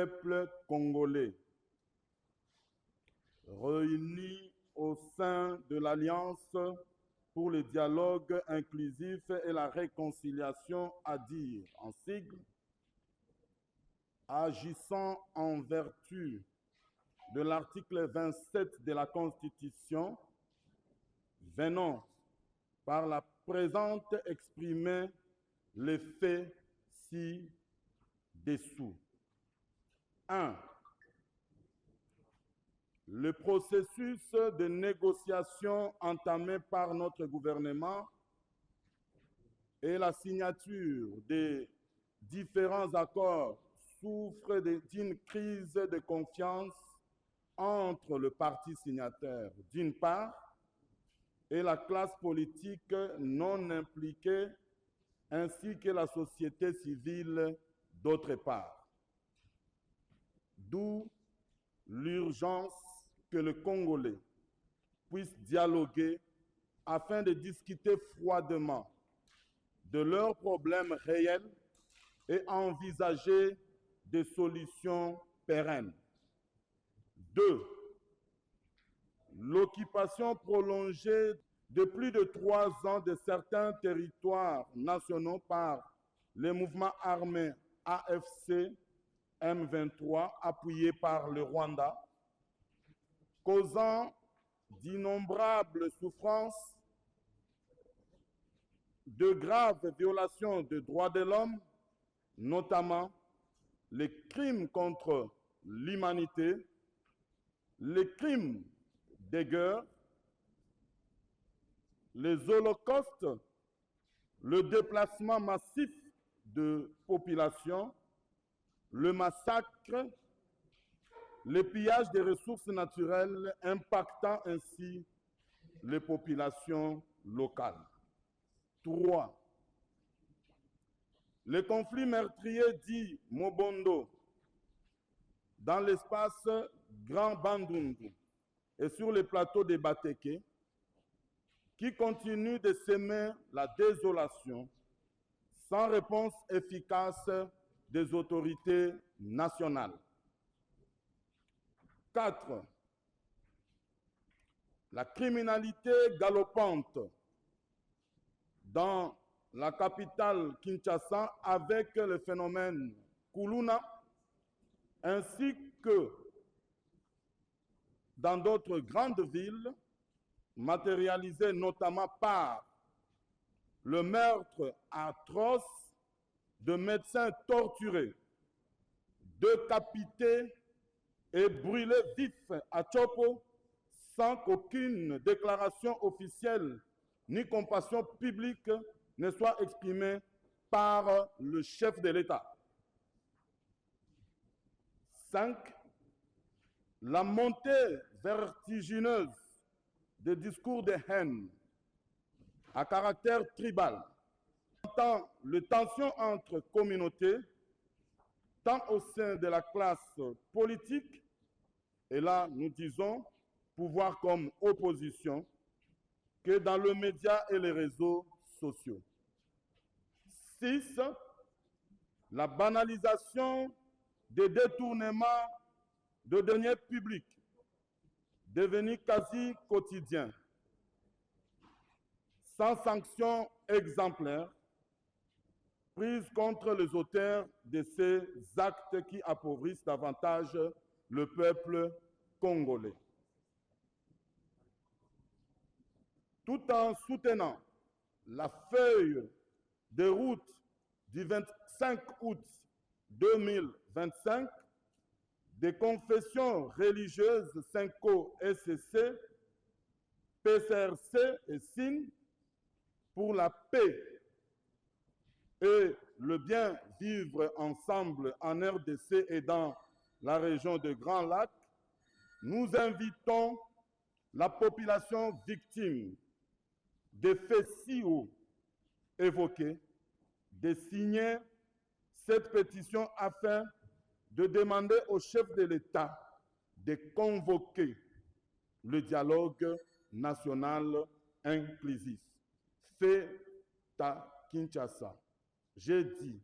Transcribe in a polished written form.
peuple congolais, réunis au sein de l'Alliance pour le dialogue inclusif et la réconciliation, à dire en sigle, agissant en vertu de l'article 27 de la Constitution, venons par la présente exprimer les faits ci-dessous. 1. Le processus de négociation entamé par notre gouvernement et la signature des différents accords souffrent d'une crise de confiance entre le parti signataire, d'une part, et la classe politique non impliquée, ainsi que la société civile, d'autre part. D'où l'urgence que le Congolais puisse dialoguer afin de discuter froidement de leurs problèmes réels et envisager des solutions pérennes. 2. L'occupation prolongée de plus de 3 ans de certains territoires nationaux par les mouvements armés AFC M23 appuyés par le Rwanda, causant d'innombrables souffrances, de graves violations des droits de l'homme, notamment les crimes contre l'humanité, les crimes de guerre, les holocaustes, le déplacement massif de population, le massacre, le pillage des ressources naturelles impactant ainsi les populations locales. 3. Le conflit meurtrier dit Mobondo dans l'espace Grand Bandundu et sur les plateaux de Bateke, qui continue de semer la désolation sans réponse efficace des autorités nationales. 4. La criminalité galopante dans la capitale Kinshasa avec le phénomène Kuluna, ainsi que dans d'autres grandes villes, matérialisé notamment par le meurtre atroce de médecins torturés, décapités et brûlés vifs à Tchopo sans qu'aucune déclaration officielle ni compassion publique ne soit exprimée par le chef de l'État. 5. La montée vertigineuse des discours de haine à caractère tribal, tant les tensions entre communautés, tant au sein de la classe politique, et là nous disons pouvoir comme opposition, que dans le média et les réseaux sociaux. 6. La banalisation des détournements de deniers publics, devenu quasi quotidien, sans sanction exemplaire, prise contre les auteurs de ces actes qui appauvrissent davantage le peuple congolais. Tout en soutenant la feuille de route du 25 août 2025 des confessions religieuses Senko, SCC, PCRC et SIN pour la paix et le bien vivre ensemble en RDC et dans la région de Grand Lac, nous invitons la population victime des faits si hauts évoqués de signer cette pétition afin de demander au chef de l'État de convoquer le dialogue national inclusif. Fait à Kinshasa. J'ai dit.